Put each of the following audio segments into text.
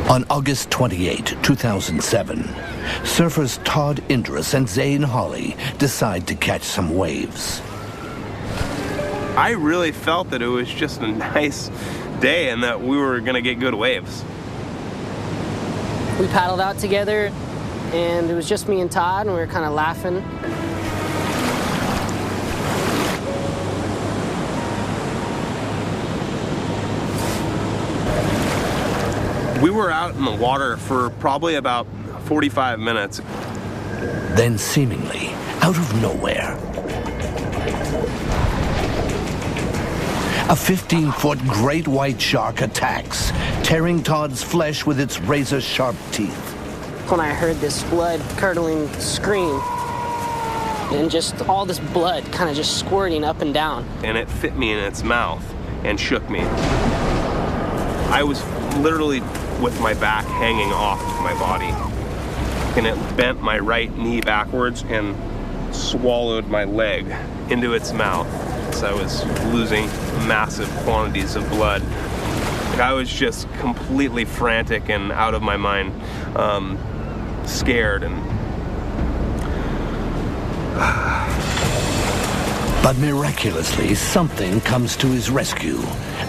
On August 28, 2007, surfers Todd Indrus and Zane Hawley decide to catch some waves. I really felt that it was just a nice day and that we were going to get good waves. We paddled out together, and it was just me and Todd, and we were kind of laughing. We were out in the water for probably about 45 minutes. Then seemingly, out of nowhere, a 15-foot great white shark attacks, tearing Todd's flesh with its razor-sharp teeth. When I heard this blood-curdling scream, and just all this blood kind of just squirting up and down. And it fit me in its mouth and shook me. I was literally with my back hanging off my body. And it bent my right knee backwards and swallowed my leg into its mouth. So I was losing massive quantities of blood. Like, I was just completely frantic and out of my mind, scared. But miraculously, something comes to his rescue.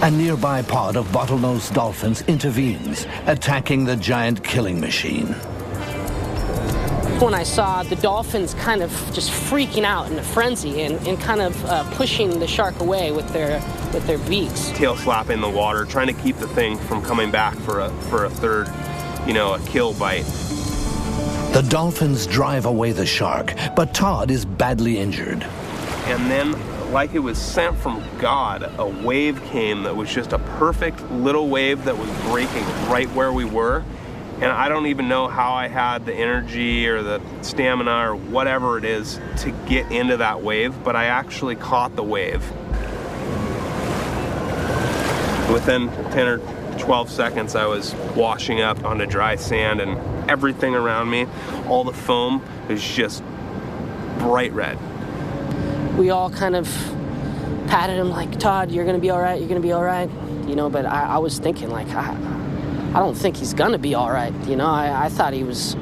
A nearby pod of bottlenose dolphins intervenes, attacking the giant killing machine. When I saw the dolphins kind of just freaking out in a frenzy and kind of pushing the shark away with their beaks. Tail slapping the water, trying to keep the thing from coming back for a third, a kill bite. The dolphins drive away the shark, but Todd is badly injured. And then, like it was sent from God, a wave came that was just a perfect little wave that was breaking right where we were. And I don't even know how I had the energy or the stamina or whatever it is to get into that wave, but I actually caught the wave. Within 10 or 12 seconds, I was washing up onto dry sand, and everything around me, all the foam, was just bright red. We all kind of patted him like, Todd, you're gonna be all right, you're gonna be all right. But I was thinking, like, I don't think he's gonna be all right. I thought he was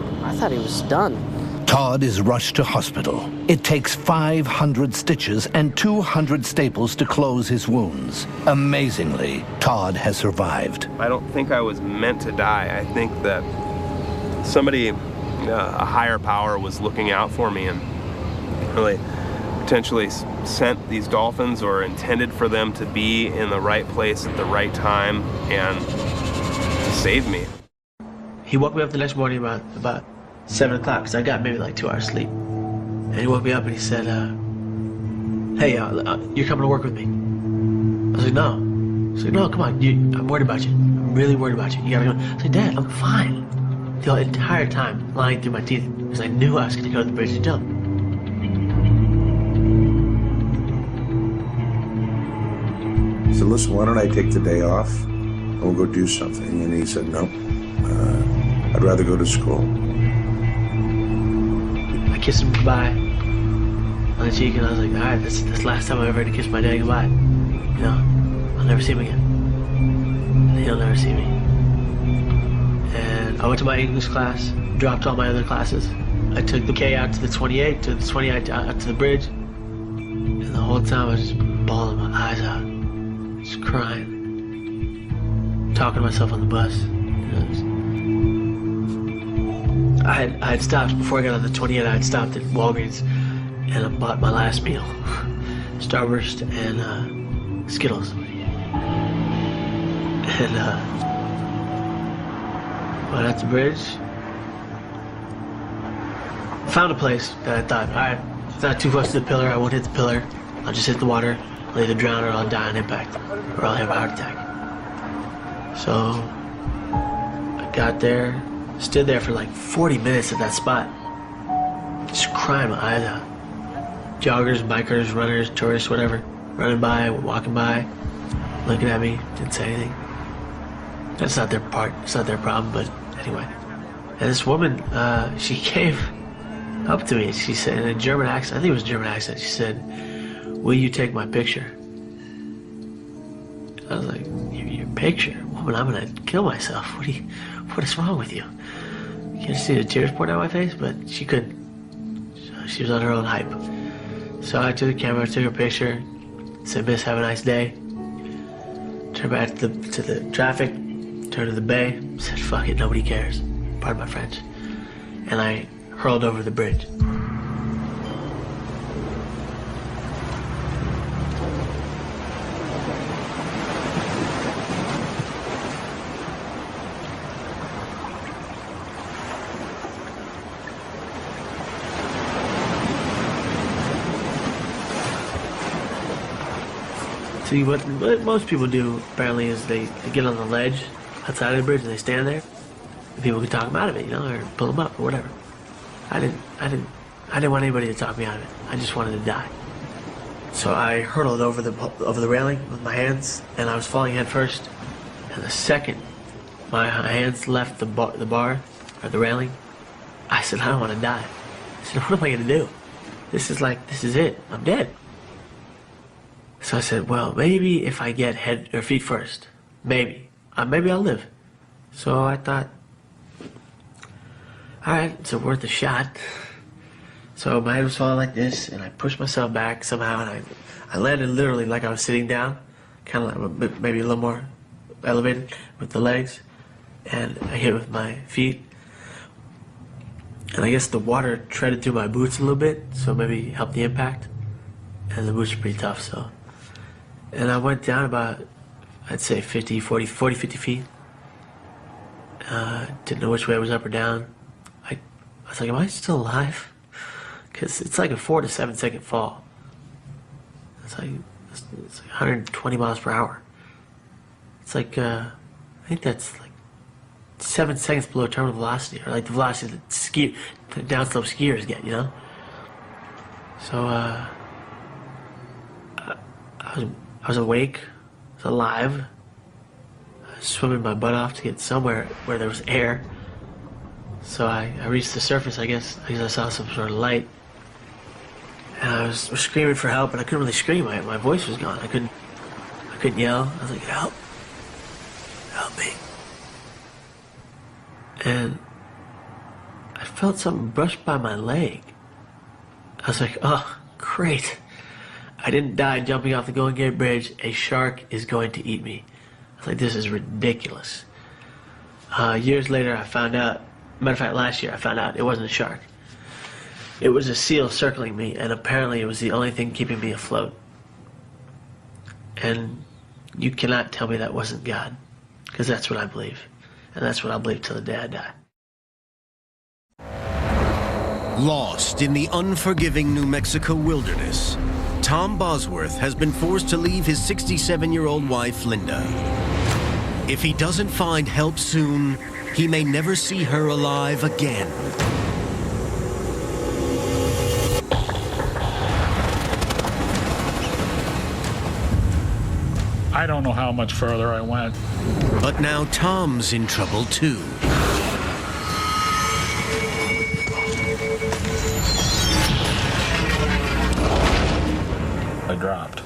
done. Todd is rushed to hospital. It takes 500 stitches and 200 staples to close his wounds. Amazingly, Todd has survived. I don't think I was meant to die. I think that somebody, a higher power, was looking out for me and really potentially sent these dolphins or intended for them to be in the right place at the right time and save me. He woke me up the next morning about 7 o'clock, because I got maybe like 2 hours sleep. And he woke me up and he said, hey, you're coming to work with me. I was like, no. He's like, no, come on, I'm worried about you. I'm really worried about you. You gotta go. I was like, Dad, I'm fine. The entire time, lying through my teeth, because I knew I was gonna go to the bridge to jump. I said, listen, why don't I take the day off and we'll go do something? And he said, no, I'd rather go to school. I kissed him goodbye on the cheek, and I was like, all right, this is the last time I ever had to kiss my dad goodbye. I'll never see him again. And he'll never see me. And I went to my English class, dropped all my other classes. I took the K out to the 28, to the 28 out to the bridge. And the whole time I was just bawling my eyes out. Just crying, talking to myself on the bus. I had stopped before I got on the 28. I had stopped at Walgreens and I bought my last meal, Starburst and Skittles. And went out the bridge, found a place that I thought, all right, it's not too close to the pillar. I won't hit the pillar. I'll just hit the water. I'll either drown or I'll die on impact, or I'll have a heart attack. So I got there, stood there for like 40 minutes at that spot, just crying my eyes out. Joggers, bikers, runners, tourists, whatever, running by, walking by, looking at me, didn't say anything. That's not their part, it's not their problem, but anyway. And this woman, she came up to me, she said, in a German accent, I think it was a German accent, she said, will you take my picture? I was like, your picture? woman, I'm gonna kill myself. What is wrong with you? You can't see the tears pouring out my face, but she couldn't. So she was on her own hype. So I took the camera, took her picture, said, "Miss, have a nice day." Turned back to the traffic, turned to the bay, said, "Fuck it, nobody cares." Pardon my French. And I hurled over the bridge. See, what most people do, apparently, is they get on the ledge outside of the bridge and they stand there. And people can talk them out of it, you know, or pull them up or whatever. I didn't want anybody to talk me out of it. I just wanted to die. So I hurtled over the railing with my hands, and I was falling head first. And the second my hands left the bar or the railing, I said, "I don't want to die." I said, "What am I gonna do? This is it. I'm dead." So I said, "Well, maybe if I get head or feet first, maybe I'll live." So I thought, all right, it's worth a shot. So my head was falling like this, and I pushed myself back somehow, and I landed literally like I was sitting down, kind of like maybe a little more elevated with the legs, and I hit with my feet. And I guess the water treaded through my boots a little bit, so maybe helped the impact. And the boots are pretty tough, so. And I went down about, I'd say 50 feet. Didn't know which way I was up or down. I was like, am I still alive? Because it's like a 4 to 7 second fall. It's like 120 miles per hour. It's like, I think that's like 7 seconds below terminal velocity, or like the velocity that the downslope skiers get, you know? So, I was awake, I was alive. I was swimming my butt off to get somewhere where there was air. So I reached the surface, I guess I saw some sort of light. And I was screaming for help, but I couldn't really scream. My voice was gone. I couldn't yell. I was like, "Help me." And I felt something brush by my leg. I was like, "Oh, great. I didn't die jumping off the Golden Gate Bridge. A shark is going to eat me." I was like, this is ridiculous. Years later, I found out, matter of fact, last year, I found out it wasn't a shark. It was a seal circling me, and apparently it was the only thing keeping me afloat. And you cannot tell me that wasn't God, because that's what I believe. And that's what I'll believe till the day I die. Lost in the unforgiving New Mexico wilderness, Tom Bosworth has been forced to leave his 67-year-old wife, Linda. If he doesn't find help soon, he may never see her alive again. I don't know how much further I went. But now Tom's in trouble too. I dropped.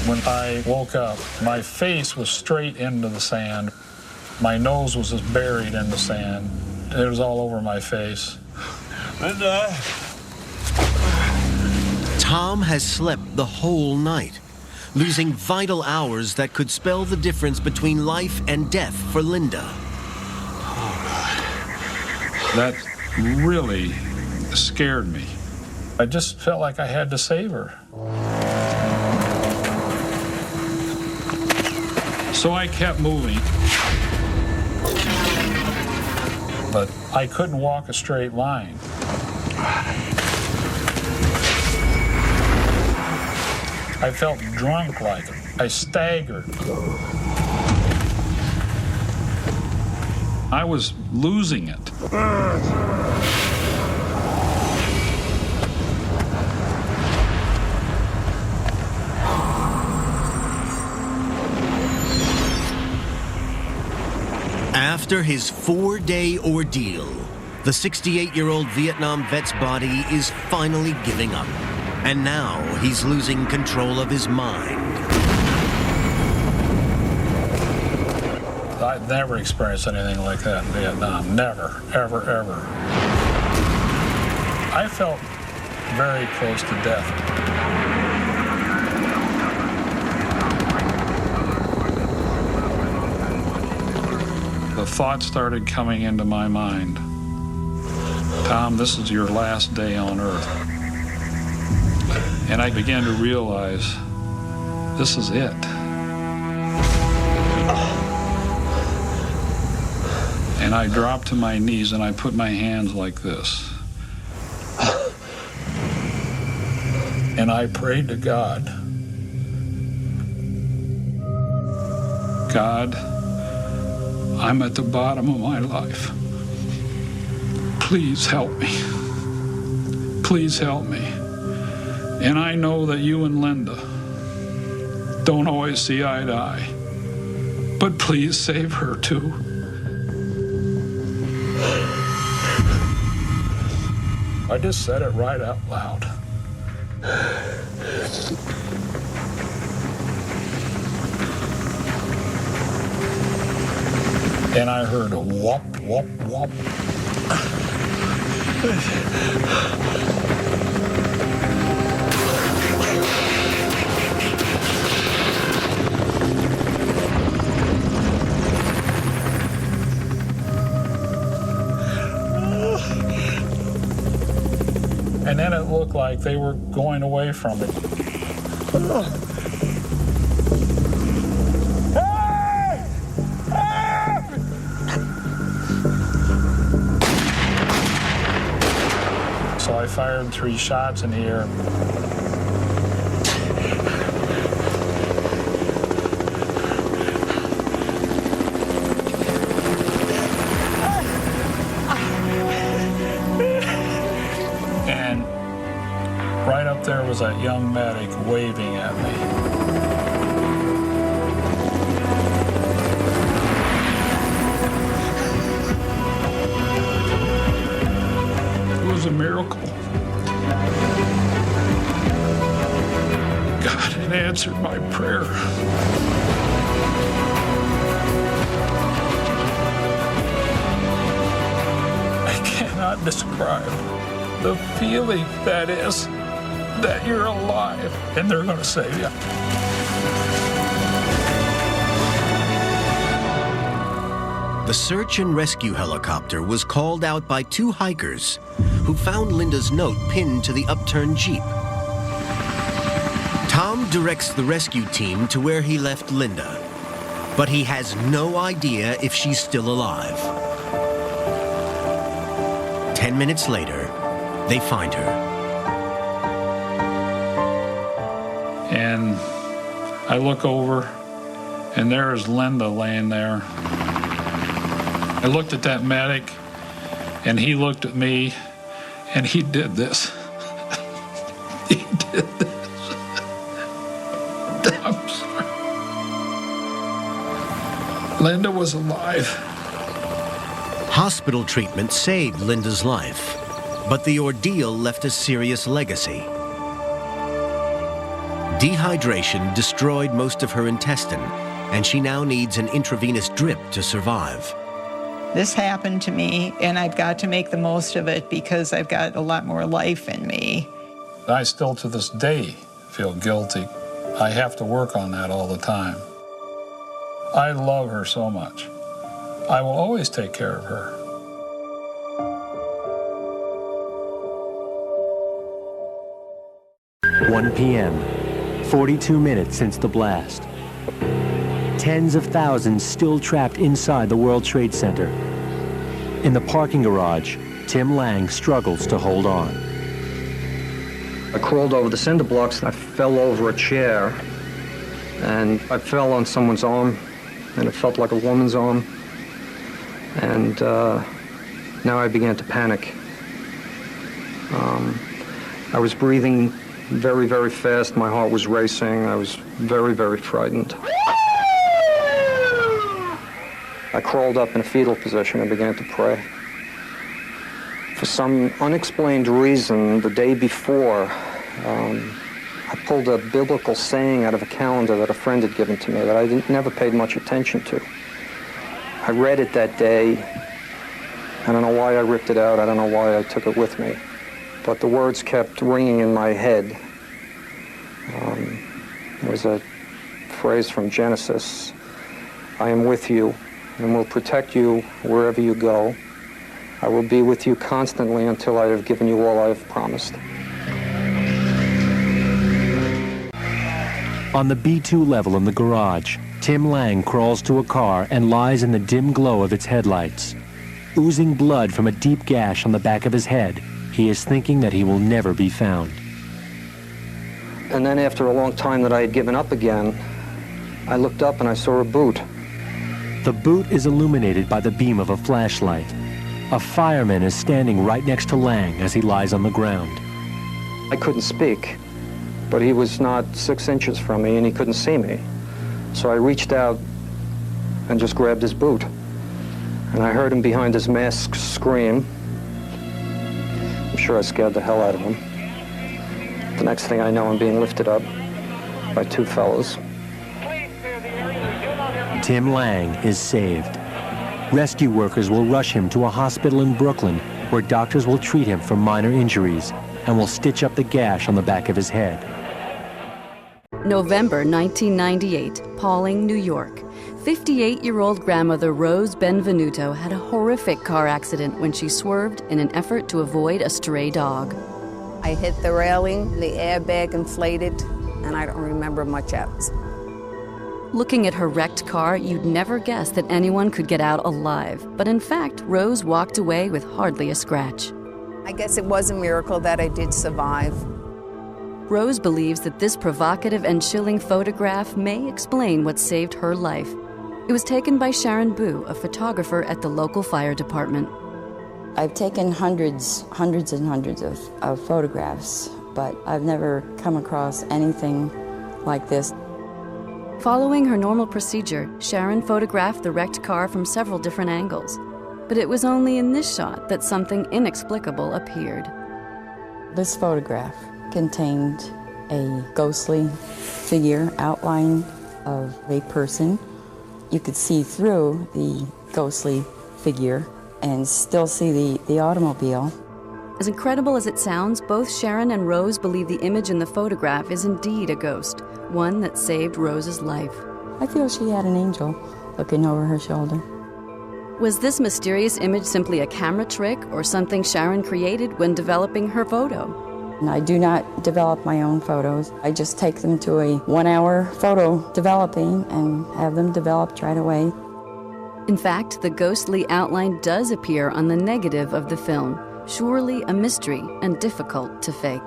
When I woke up, my face was straight into the sand. My nose was just buried in the sand. It was all over my face. Tom has slept the whole night, losing vital hours that could spell the difference between life and death for Linda. That really scared me. I just felt like I had to save her. So I kept moving, but I couldn't walk a straight line. I felt drunk I staggered. I was losing it. After his 4-day ordeal, the 68-year-old Vietnam vet's body is finally giving up. And now he's losing control of his mind. I'd never experienced anything like that in Vietnam. Never, ever, ever. I felt very close to death. The thoughts started coming into my mind. Tom, this is your last day on Earth. And I began to realize this is it. And I dropped to my knees and I put my hands like this. And I prayed to God. God, I'm at the bottom of my life. Please help me. Please help me. And I know that you and Linda don't always see eye to eye, but please save her too. I just said it right out loud. And I heard a whop, whop, whop. And then it looked like they were going away from it. So I fired 3 shots in the air. And right up there was that young medic waving at me. It was a miracle. God had answered my prayer. I cannot describe the feeling that is that you're alive and they're going to save you. The search and rescue helicopter was called out by 2 hikers who found Linda's note pinned to the upturned Jeep. Tom directs the rescue team to where he left Linda, but he has no idea if she's still alive. 10 minutes later, they find her. And I look over, and there's Linda laying there. I looked at that medic, and he looked at me, and he did this. He did this. I'm sorry. Linda was alive. Hospital treatment saved Linda's life, but the ordeal left a serious legacy. Dehydration destroyed most of her intestine, and she now needs an intravenous drip to survive. This happened to me, and I've got to make the most of it because I've got a lot more life in me. I still, to this day, feel guilty. I have to work on that all the time. I love her so much. I will always take care of her. "1 p.m., 42 minutes since the blast. Tens of thousands still trapped inside the World Trade Center. In the parking garage, Tim Lang struggles to hold on. I crawled over the cinder blocks. I fell over a chair, and I fell on someone's arm, and it felt like a woman's arm. And now I began to panic. I was breathing very, very fast. My heart was racing. I was very, very frightened. I crawled up in a fetal position and began to pray. For some unexplained reason, the day before, I pulled a biblical saying out of a calendar that a friend had given to me that I never paid much attention to. I read it that day. I don't know why I ripped it out. I don't know why I took it with me. But the words kept ringing in my head. There was a phrase from Genesis, I am with you and will protect you wherever you go. I will be with you constantly until I have given you all I have promised. On the B2 level in the garage, Tim Lang crawls to a car and lies in the dim glow of its headlights. Oozing blood from a deep gash on the back of his head, he is thinking that he will never be found. And then after a long time that I had given up again, I looked up and I saw a boot. The boot is illuminated by the beam of a flashlight. A fireman is standing right next to Lang as he lies on the ground. I couldn't speak, but he was not 6 inches from me and he couldn't see me. So I reached out and just grabbed his boot. And I heard him behind his mask scream. I'm sure I scared the hell out of him. The next thing I know, I'm being lifted up by two fellows. Tim Lang is saved. Rescue workers will rush him to a hospital in Brooklyn where doctors will treat him for minor injuries and will stitch up the gash on the back of his head. November 1998, Pawling, New York. 58-year-old grandmother Rose Benvenuto had a horrific car accident when she swerved in an effort to avoid a stray dog. I hit the railing, the airbag inflated, and I don't remember much else. Looking at her wrecked car, you'd never guess that anyone could get out alive. But in fact, Rose walked away with hardly a scratch. I guess it was a miracle that I did survive. Rose believes that this provocative and chilling photograph may explain what saved her life. It was taken by Sharon Boo, a photographer at the local fire department. I've taken hundreds and hundreds of photographs, but I've never come across anything like this. Following her normal procedure, Sharon photographed the wrecked car from several different angles. But it was only in this shot that something inexplicable appeared. This photograph contained a ghostly figure outline of a person. You could see through the ghostly figure and still see the automobile. As incredible as it sounds, both Sharon and Rose believe the image in the photograph is indeed a ghost, one that saved Rose's life. I feel she had an angel looking over her shoulder. Was this mysterious image simply a camera trick or something Sharon created when developing her photo? And I do not develop my own photos. I just take them to a 1-hour photo developing and have them developed right away. In fact, the ghostly outline does appear on the negative of the film, surely a mystery and difficult to fake.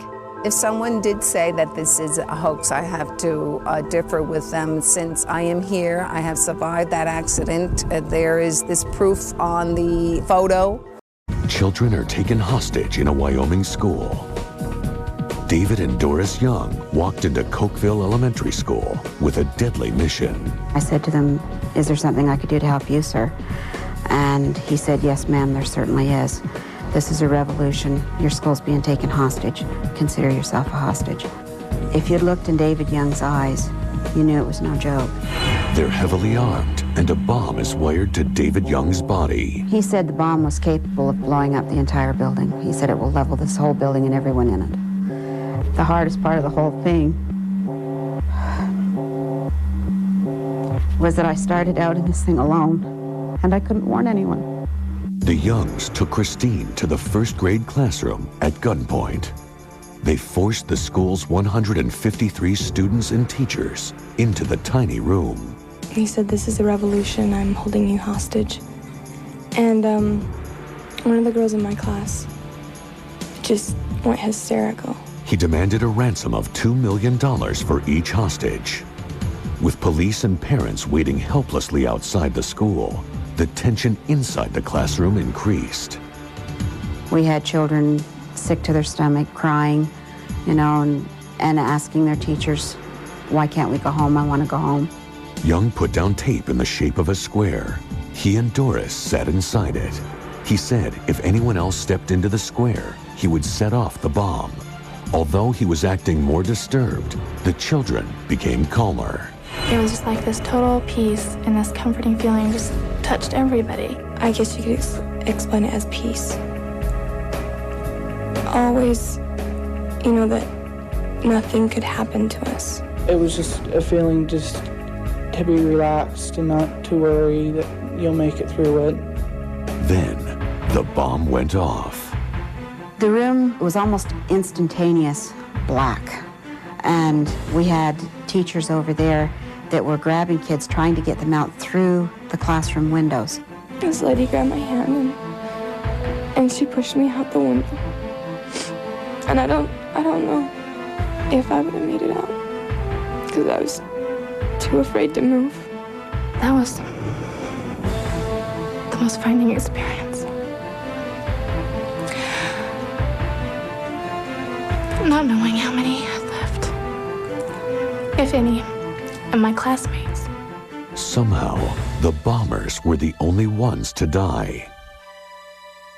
If someone did say that this is a hoax, I have to differ with them. Since I am here, I have survived that accident. There is this proof on the photo. Children are taken hostage in a Wyoming school. David and Doris Young walked into Cokeville Elementary School with a deadly mission. I said to them, "Is there something I could do to help you, sir?" And he said, "Yes, ma'am, there certainly is. This is a revolution. Your school's being taken hostage. Consider yourself a hostage." If you'd looked in David Young's eyes, you knew it was no joke. They're heavily armed, and a bomb is wired to David Young's body. He said the bomb was capable of blowing up the entire building. He said it will level this whole building and everyone in it. The hardest part of the whole thing was that I started out in this thing alone, and I couldn't warn anyone. The Youngs took Christine to the first grade classroom at gunpoint. They forced the school's 153 students and teachers into the tiny room. He said, "This is a revolution. I'm holding you hostage." And one of the girls in my class just went hysterical. He demanded a ransom of $2 million for each hostage. With police and parents waiting helplessly outside the school, the tension inside the classroom increased. We had children sick to their stomach, crying, you know, and asking their teachers, why can't we go home? I want to go home. Young put down tape in the shape of a square. He and Doris sat inside it. He said if anyone else stepped into the square, he would set off the bomb. Although he was acting more disturbed, the children became calmer. It was just like this total peace and this comforting feeling just touched everybody. I guess you could explain it as peace. Always, you know, that nothing could happen to us. It was just a feeling just to be relaxed and not to worry that you'll make it through it. Then the bomb went off. The room was almost instantaneous black. And we had teachers over there that were grabbing kids, trying to get them out through the classroom windows. This lady grabbed my hand and she pushed me out the window. And I don't know if I would have made it out because I was too afraid to move. That was the most frightening experience. Not knowing how many had left, if any, of my classmates. Somehow, the bombers were the only ones to die.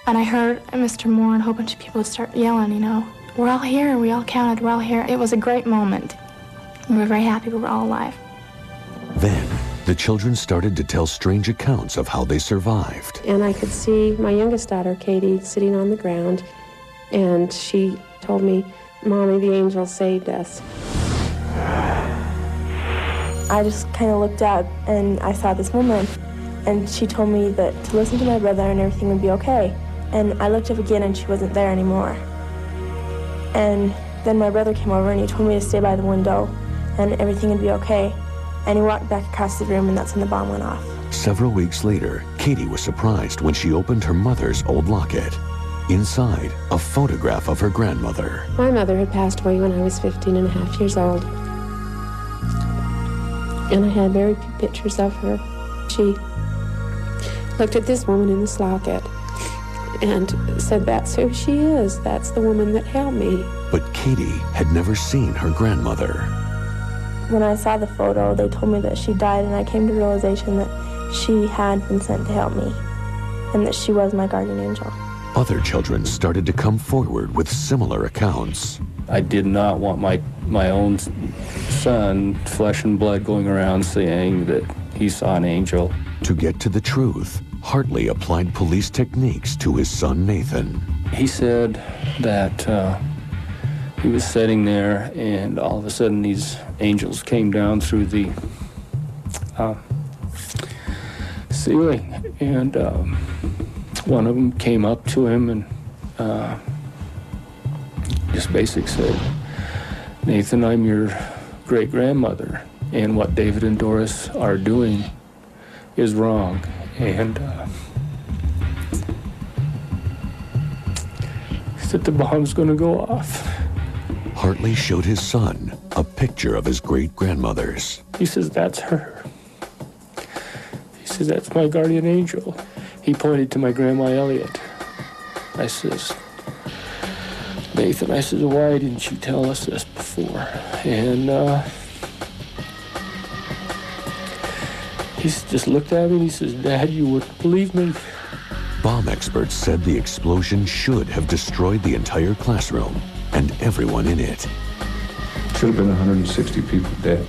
And I heard Mr. Moore and a whole bunch of people would start yelling, you know, we're all here, we all counted, we're all here. It was a great moment. We were very happy we were all alive. Then, the children started to tell strange accounts of how they survived. And I could see my youngest daughter, Katie, sitting on the ground, and she told me, Mommy, the angel saved us. I just kind of looked up and I saw this woman, and she told me that to listen to my brother and everything would be okay. And I looked up again and she wasn't there anymore. And then my brother came over and he told me to stay by the window and everything would be okay. And he walked back across the room and that's when the bomb went off. Several weeks later, Katie was surprised when she opened her mother's old locket. Inside, a photograph of her grandmother. My mother had passed away when I was 15 and a half years old. And I had very few pictures of her. She looked at this woman in this locket and said, that's who she is. That's the woman that helped me. But Katie had never seen her grandmother. When I saw the photo, they told me that she died, and I came to the realization that she had been sent to help me and that she was my guardian angel. Other children started to come forward with similar accounts. I did not want my own son, flesh and blood, going around saying that he saw an angel. To get to the truth, Hartley applied police techniques to his son Nathan. He said that he was sitting there and all of a sudden these angels came down through the ceiling, and one of them came up to him and just basically said, Nathan, I'm your great-grandmother, and what David and Doris are doing is wrong. And he said the bomb's gonna go off. Hartley showed his son a picture of his great-grandmother's. He says, that's her. He says, that's my guardian angel. He pointed to my Grandma Elliot. I says, Nathan, I says, why didn't you tell us this before? And he just looked at me and he says, Dad, you wouldn't believe me. Bomb experts said the explosion should have destroyed the entire classroom and everyone in it. Should have been 160 people dead.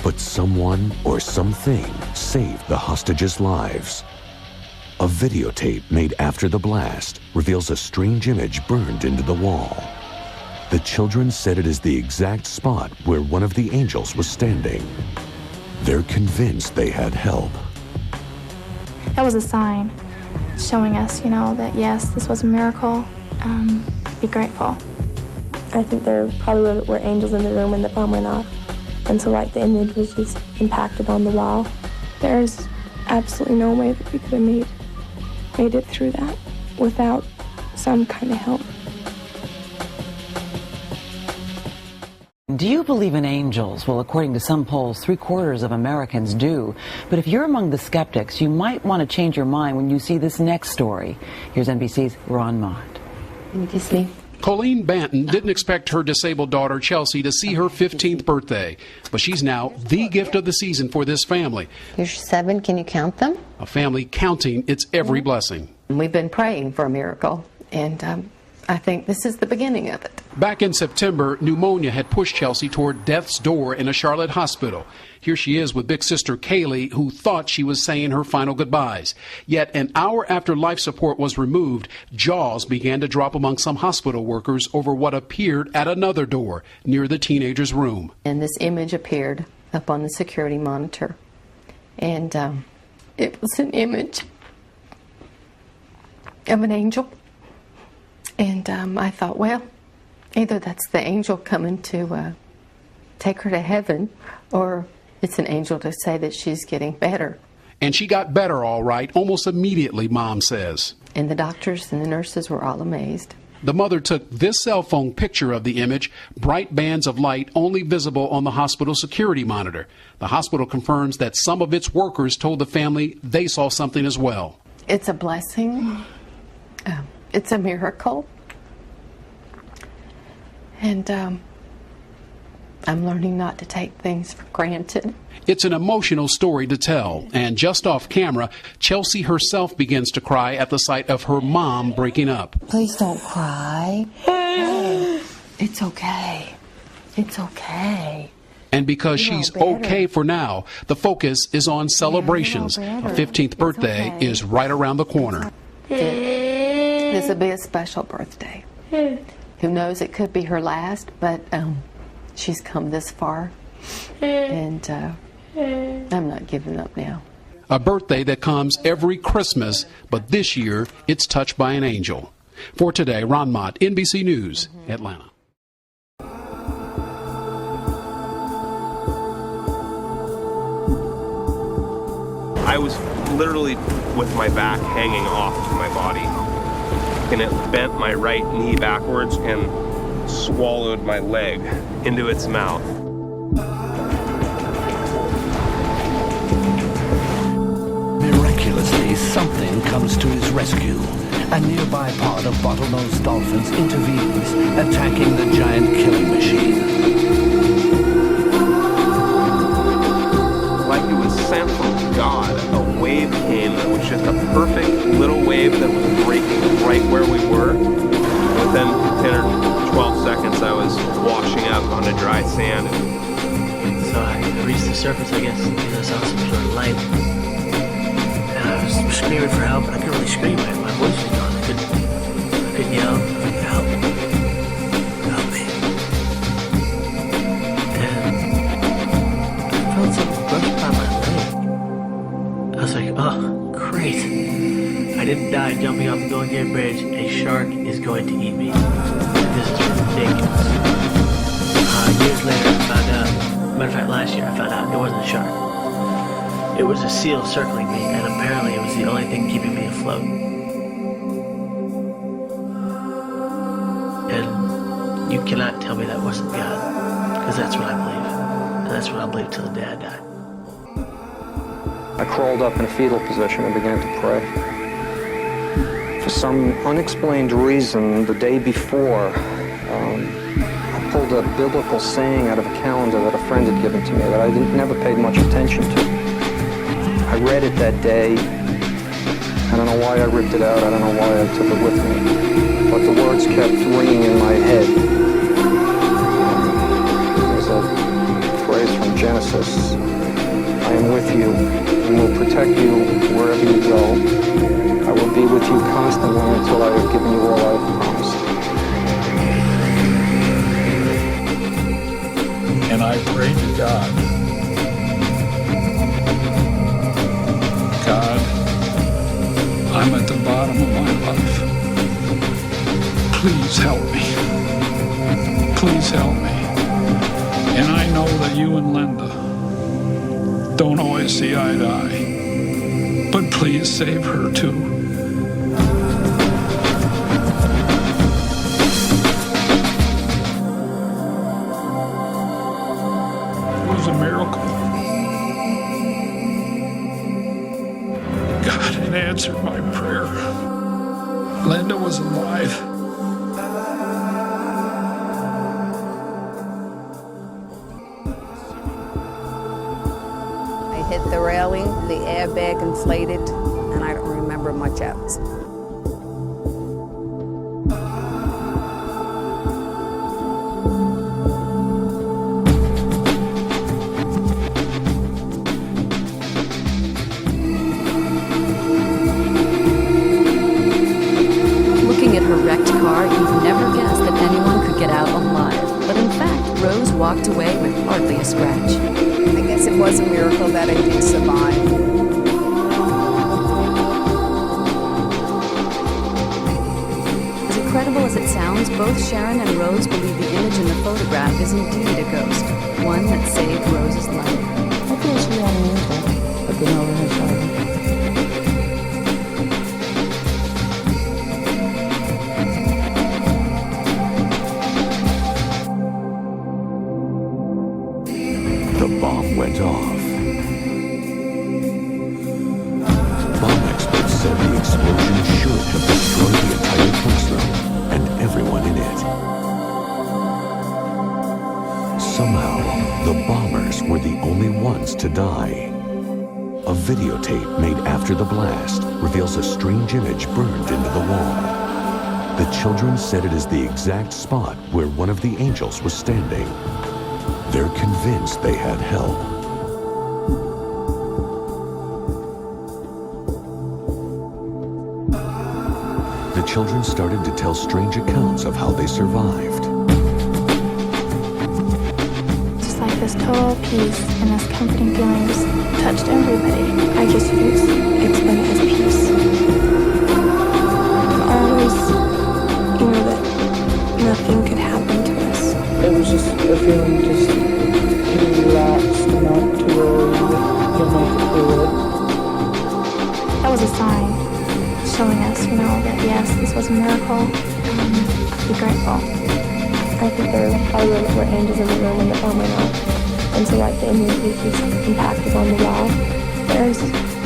But someone or something saved the hostages' lives. A videotape made after the blast reveals a strange image burned into the wall. The children said it is the exact spot where one of the angels was standing. They're convinced they had help. That was a sign showing us, you know, that yes, this was a miracle. Be grateful. I think there probably were angels in the room when the bomb went off. And so like the image was just impacted on the wall. There's absolutely no way that we could have made it through that without some kind of help. Do you believe in angels? Well, according to some polls, 3/4 of Americans do. But if you're among the skeptics, you might want to change your mind when you see this next story. Here's NBC's Ron Mott. Disney. Colleen Banton didn't expect her disabled daughter Chelsea to see her 15th birthday, but she's now the gift of the season for this family. You're 7, can you count them? A family counting its every blessing. We've been praying for a miracle, and I think this is the beginning of it. Back in September, pneumonia had pushed Chelsea toward death's door in a Charlotte hospital. Here she is with big sister Kaylee, who thought she was saying her final goodbyes. Yet an hour after life support was removed, jaws began to drop among some hospital workers over what appeared at another door near the teenager's room. And this image appeared up on the security monitor. And it was an image of an angel. And I thought, well, either that's the angel coming to take her to heaven, or it's an angel to say that she's getting better. And she got better all right, almost immediately, Mom says. And the doctors and the nurses were all amazed. The mother took this cell phone picture of the image, bright bands of light only visible on the hospital security monitor. The hospital confirms that some of its workers told the family they saw something as well. It's a blessing. It's a miracle. And I'm learning not to take things for granted. It's an emotional story to tell, and just off camera, Chelsea herself begins to cry at the sight of her mom breaking up. Please don't cry. Hey, it's okay. It's okay. And because she's okay for now, the focus is on celebrations. Her 15th birthday is right around the corner. This will be a special birthday. Who knows, it could be her last, but she's come this far, and I'm not giving up now. A birthday that comes every Christmas, but this year it's touched by an angel. For today, Ron Mott, NBC News, Atlanta. I was literally with my back hanging off of my body, and it bent my right knee backwards and swallowed my leg into its mouth. Miraculously, something comes to his rescue. A nearby pod of bottlenose dolphins intervenes, attacking the giant killing machine. Like it was sent from God, a wave came that was just a perfect little wave that was breaking right where we were. Within 10 or 12 seconds, I was washing up on a dry sand. So I reached the surface, I guess, and I saw some sort of light. And I was screaming for help, but I couldn't really scream. My voice was gone. I couldn't yell. Help. Help me. And I felt something brush by my leg. I was like, oh, great. I didn't die jumping off the Golden Gate Bridge. A shark is going to eat me. This is ridiculous. Years later, I found out. Matter of fact, last year I found out it wasn't a shark. It was a seal circling me, and apparently it was the only thing keeping me afloat. And you cannot tell me that wasn't God, because that's what I believe. And that's what I'll believe till the day I die. I crawled up in a fetal position and began to pray. For some unexplained reason, the day before, I pulled a biblical saying out of a calendar that a friend had given to me that I never paid much attention to. I read it that day. I don't know why I ripped it out. I don't know why I took it with me. But the words kept ringing in my head. There's a phrase from Genesis. I am with you and will protect you wherever you go. I will be with you constantly until I have given you all I have promised. And I prayed to God, God, I'm at the bottom of my life. Please help me. Please help me. And I know that you and Linda don't always see eye to eye, but please save her too. and answered my prayer. Linda was alive. I hit the railing, the airbag inflated, and I don't remember much else. Looking at her wrecked car, you'd never guess that anyone could get out alive. But in fact, Rose walked away with hardly a scratch. I guess it was a miracle that I did survive. As incredible as it sounds, both Sharon and Rose believe the image in the photograph is indeed a ghost, one that saved Rose's life. I feel she had an angel looking over her shoulder. The bomb went off. Bomb experts said the explosion should have destroyed the entire classroom and everyone in it. Somehow, the bombers were the only ones to die. A videotape made after the blast reveals a strange image burned into the wall. The children said it is the exact spot where one of the angels was standing. They're convinced they had help. The children started to tell strange accounts of how they survived. Just like this total peace and this comforting feeling just touched everybody. I just explain it as peace. Always, that nothing could happen to us. It was just a feeling just to be relaxed and not to worry that you'll make it through it. That was a sign showing us, that yes, this was a miracle. Be grateful. I think there probably were angels in the room when the bomb went off. And so like the image was impacted on the wall. There's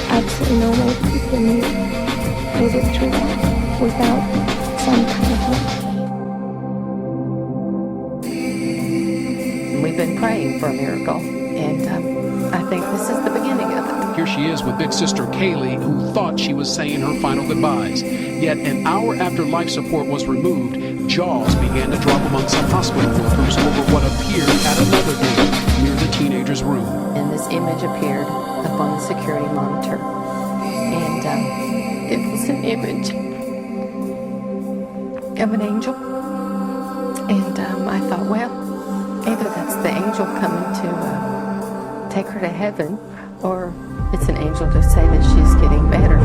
absolutely no way we can move it through that without some kind of help. We've been praying for a miracle, and I think this is the beginning of it. Here she is with big sister Kaylee, who thought she was saying her final goodbyes. Yet an hour after life support was removed, jaws began to drop among some hospital workers over what appeared at another door near the teenager's room. And this image appeared up on the security monitor, and it was an image of an angel. And I thought, well, either that's the angel coming to take her to heaven, or it's an angel to say that she's getting better.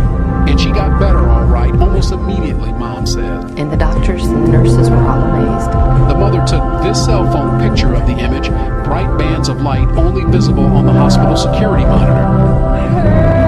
And she got better all right, almost immediately, Mom said. And the doctors and the nurses were all amazed. The mother took this cell phone picture of the image, bright bands of light only visible on the hospital security monitor.